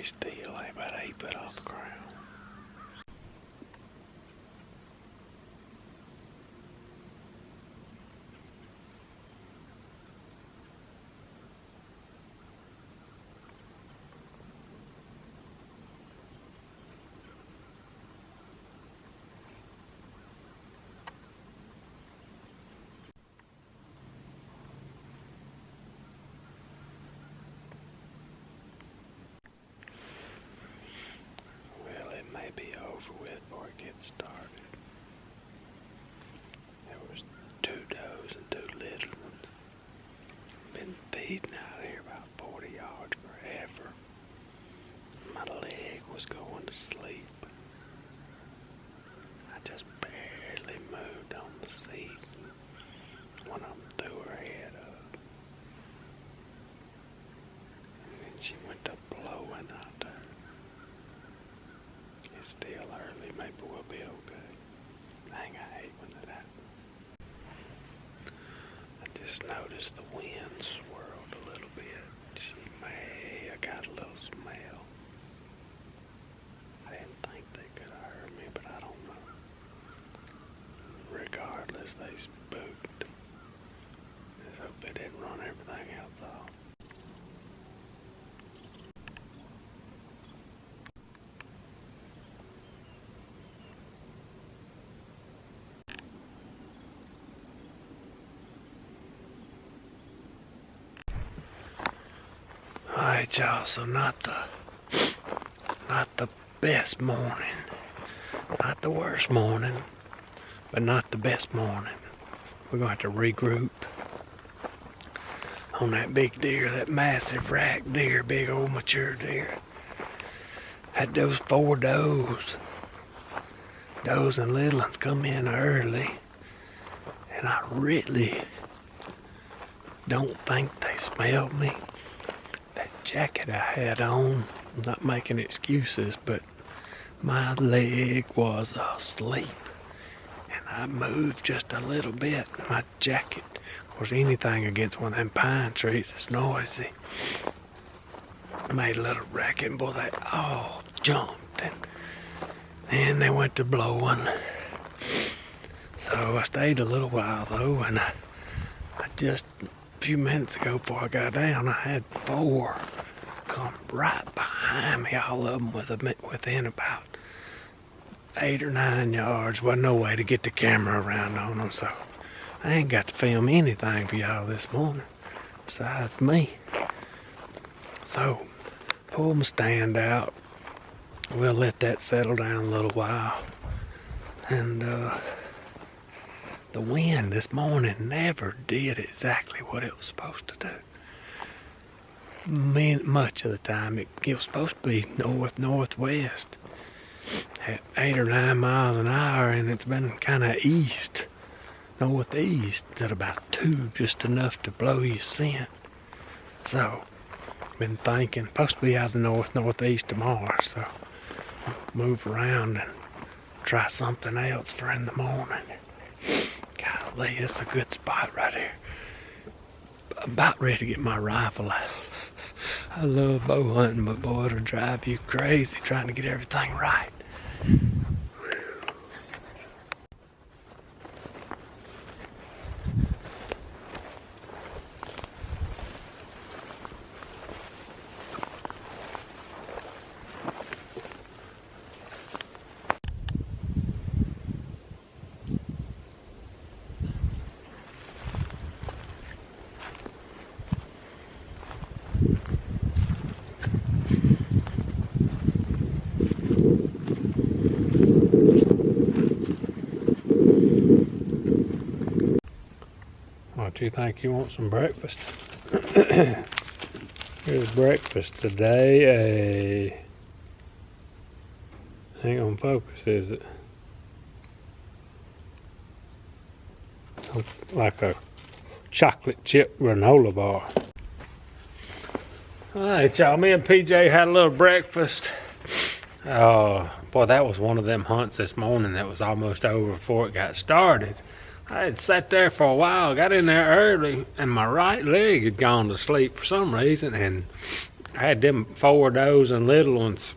still, ain't about 8 foot off the ground. May be over with before it gets started. There was 2 does and 2 little ones. Been feeding out here about 40 yards forever. My leg was going to sleep. I just barely moved on the seat. One of them threw her head up. And then she went to blowing out there. It's still early, maybe we'll be okay. Dang, I hate when that happens. I just noticed the wind swirled a little bit. She may have got a little smell. I didn't think they could have heard me, but I don't know. Regardless, they spooked. Just hope they didn't run everything else off. Alright, y'all, so not the best morning, not the worst morning, but not the best morning. We're gonna have to regroup on that big deer, that massive rack deer, big old mature deer. Had those 4 does and little ones come in early, and I really don't think they smelled me. Jacket I had on, I'm not making excuses, but my leg was asleep and I moved just a little bit. My jacket, of course, anything against one of them pine trees is noisy. Made a little racket, and boy, they all jumped, and then they went to blowing. So I stayed a little while though, and I just a few minutes ago before I got down, I had 4 come right behind me, all of them within about 8 or 9 yards. Wasn't no way to get the camera around on them, so I ain't got to film anything for y'all this morning besides me. So pull my stand out. We'll let that settle down a little while. And the wind this morning never did exactly what it was supposed to do. Much of the time it was supposed to be north-northwest at 8 or 9 miles an hour, and it's been kind of east, northeast at about 2, just enough to blow your scent. So been thinking supposed to be out of the northeast tomorrow, so move around and try something else for in the morning. Golly, it's a good spot right here. About ready to get my rifle out. I love bow hunting, but boy, it'll drive you crazy trying to get everything right. What you think? You want some breakfast? Here's breakfast today. Ain't gonna focus, is it? Like a chocolate chip granola bar. Alright, y'all, me and PJ had a little breakfast. Boy, that was one of them hunts this morning that was almost over before it got started. I had sat there for a while, got in there early, and my right leg had gone to sleep for some reason, and I had them 4 does and little ones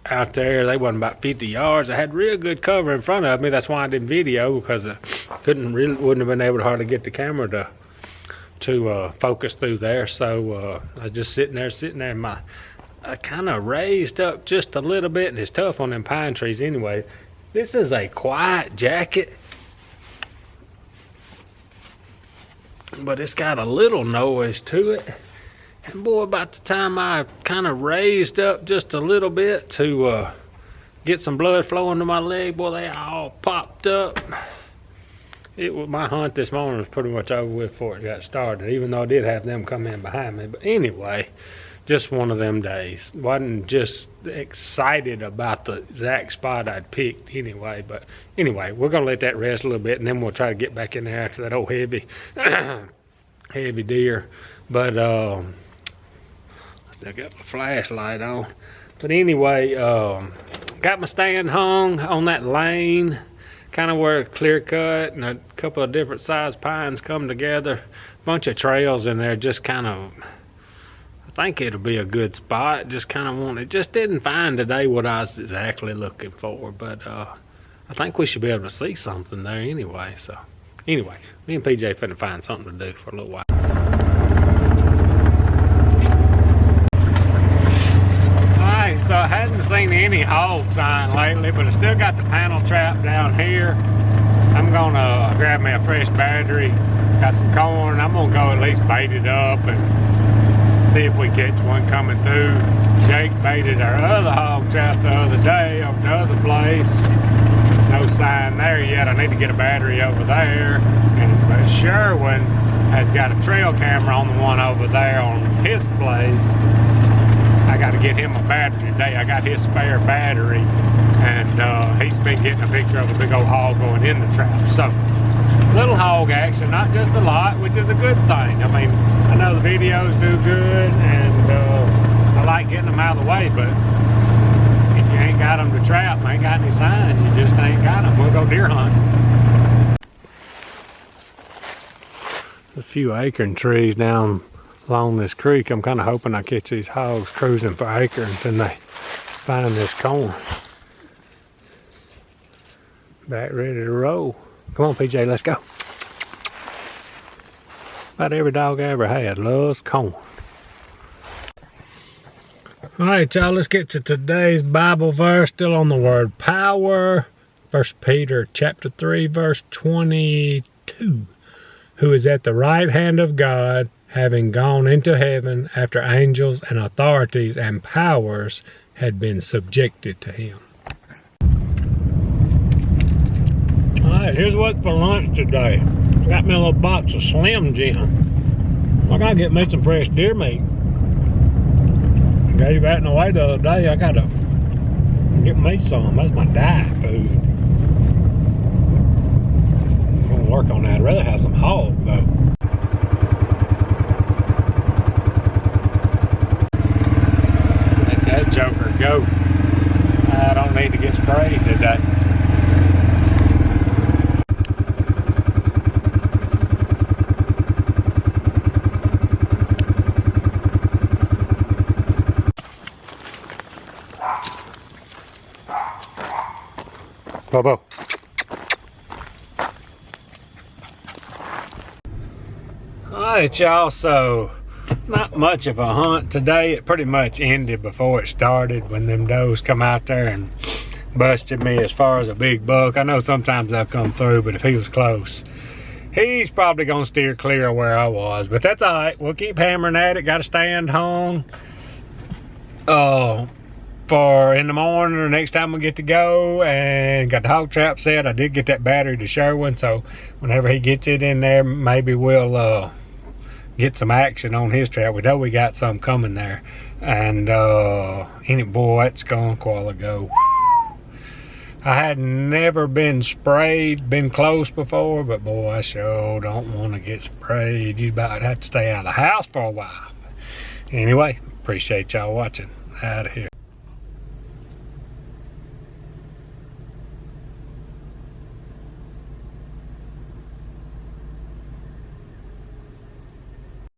out there. They wasn't about 50 yards. I had real good cover in front of me. That's why I didn't video, because I wouldn't have been able to hardly get the camera to focus through there. So I was just sitting there, and I kind of raised up just a little bit, and it's tough on them pine trees anyway. This is a quiet jacket, but it's got a little noise to it. And boy, about the time I kind of raised up just a little bit to get some blood flowing to my leg, boy, they all popped up. My hunt this morning was pretty much over with before it got started, even though I did have them come in behind me. But anyway, just one of them days. Wasn't just excited about the exact spot I'd picked anyway. But anyway, we're gonna let that rest a little bit, and then we'll try to get back in there after that old heavy heavy deer. But I got my flashlight on. But anyway, got my stand hung on that lane, kind of where it's clear cut and a couple of different sized pines come together. Bunch of trails in there, just kind of, I think it'll be a good spot. Just kind of wanted, just didn't find today what I was exactly looking for, but I think we should be able to see something there anyway. So anyway, me and PJ finna find something to do for a little while. So I hadn't seen any hog sign lately, but I still got the panel trap down here. I'm gonna grab me a fresh battery, got some corn. I'm gonna go at least bait it up and see if we catch one coming through. Jake baited our other hog trap the other day over the other place. No sign there yet. I need to get a battery over there. But Sherwin has got a trail camera on the one over there on his place. I got to get him a battery today. I got his spare battery, and he's been getting a picture of a big old hog going in the trap. So, little hog action, not just a lot, which is a good thing. I mean, I know the videos do good, and I like getting them out of the way, but if you ain't got them to trap, ain't got any sign, you just ain't got them. We'll go deer hunting. A few acorn trees down along this creek. I'm kind of hoping I catch these hogs cruising for acorns and they find this corn. Back ready to roll. Come on, PJ, let's go. About every dog I ever had loves corn. All right, y'all, let's get to today's Bible verse. Still on the word power. 1 Peter chapter 3, verse 22. Who is at the right hand of God, having gone into heaven after angels and authorities and powers had been subjected to him. Alright, here's what's for lunch today. Got me a little box of Slim Jim. I gotta get me some fresh deer meat. Gave that away the other day. I gotta get me some. That's my diet food. I'm gonna work on that. I'd rather have some hog though. That joker go. I don't need to get sprayed today. Bobo. Alright, y'all, so not much of a hunt today. It pretty much ended before it started when them does come out there and busted me as far as a big buck. I know sometimes they'll come through, but if he was close, he's probably gonna steer clear of where I was. But that's all right. We'll keep hammering at it. Got a stand hung for in the morning or next time we get to go, and got the hog trap set. I did get that battery to Sherwin, so whenever he gets it in there, maybe we'll get some action on his trap. We know we got some coming there. And boy, that skunk a while ago. I had never been sprayed, been close before, but boy, I sure don't want to get sprayed. You about have to stay out of the house for a while. Anyway, appreciate y'all watching. Out of here.